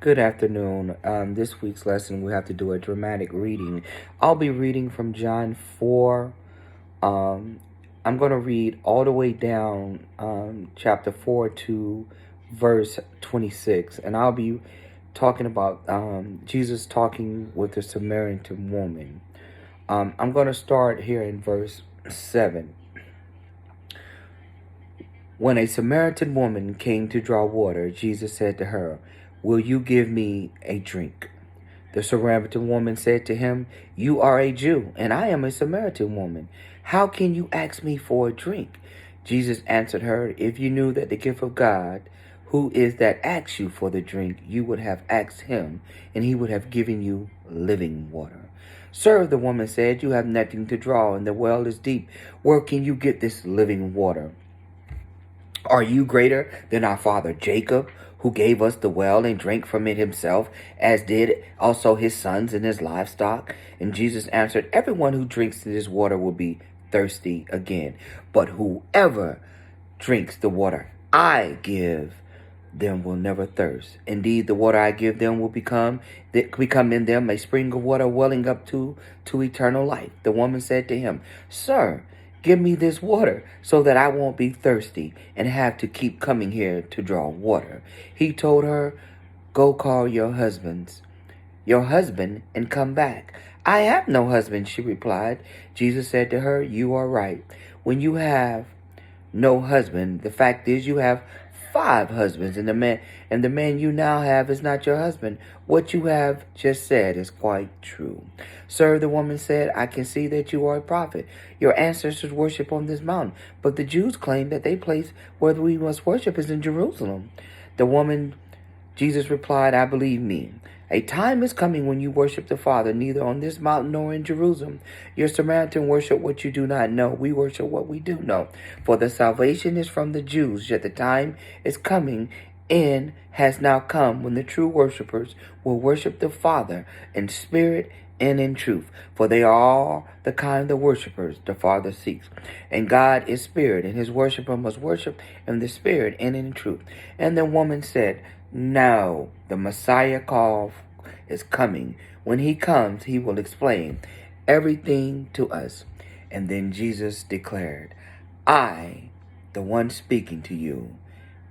Good afternoon. This week's lesson, we have to do a dramatic reading. I'll be reading from John 4. Um, I'm going to read all the way down chapter 4 to verse 26. And I'll be talking about Jesus talking with the Samaritan woman. I'm going to start here in verse 7. When a Samaritan woman came to draw water, Jesus said to her, "Will you give me a drink?" The Samaritan woman said to him, "You are a Jew, and I am a Samaritan woman. How can you ask me for a drink?" Jesus answered her, "If you knew that the gift of God, who is that asks you for the drink, you would have asked him, and he would have given you living water." "Sir," the woman said, "you have nothing to draw, and the well is deep. Where can you get this living water? Are you greater than our father Jacob, who gave us the well and drank from it himself, as did also his sons and his livestock?" And Jesus answered, "Everyone who drinks this water will be thirsty again. But whoever drinks the water I give them will never thirst. Indeed, the water I give them will become in them a spring of water welling up to eternal life." The woman said to him, "Sir, give me this water so that I won't be thirsty and have to keep coming here to draw water." He told her, "Go call your husband and come back." "I have no husband," she replied. Jesus said to her, "You are right. When you have no husband, the fact is you have five husbands, and the man you now have is not your husband. What you have just said is quite true." "Sir," the woman said, "I can see that you are a prophet. Your ancestors worship on this mountain, but the Jews claim that the place where we must worship is in Jerusalem." The woman, Jesus replied, "I believe me. A time is coming when you worship the Father neither on this mountain nor in Jerusalem. Your Samaritan worship what you do not know. We worship what we do know. For the salvation is from the Jews, yet the time is coming and has now come when the true worshipers will worship the Father in spirit and in truth. For they are all the kind of worshipers the Father seeks. And God is spirit, and his worshiper must worship in the spirit and in truth." And the woman said, "Now the Messiah is coming. When he comes, he will explain everything to us." And then Jesus declared, "I, the one speaking to you,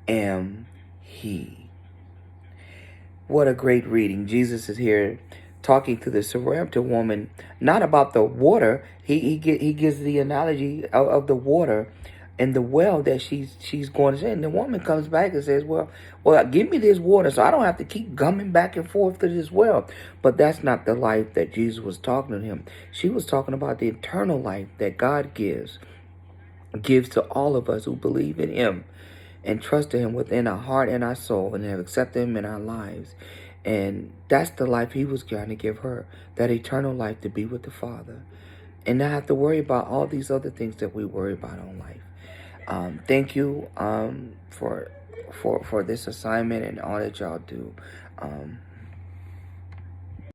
am he." What a great reading. Jesus is here talking to the Samaritan woman, not about the water. He gives the analogy of the water and the well that she's going to say. And the woman comes back and says, well, give me this water so I don't have to keep coming back and forth to this well. But that's not the life that Jesus was talking to him. She was talking about the eternal life that God gives to all of us who believe in him and trust in him within our heart and our soul and have accepted him in our lives. And that's the life he was trying to give her, that eternal life to be with the Father and not have to worry about all these other things that we worry about in life. Thank you for this assignment and all that y'all do.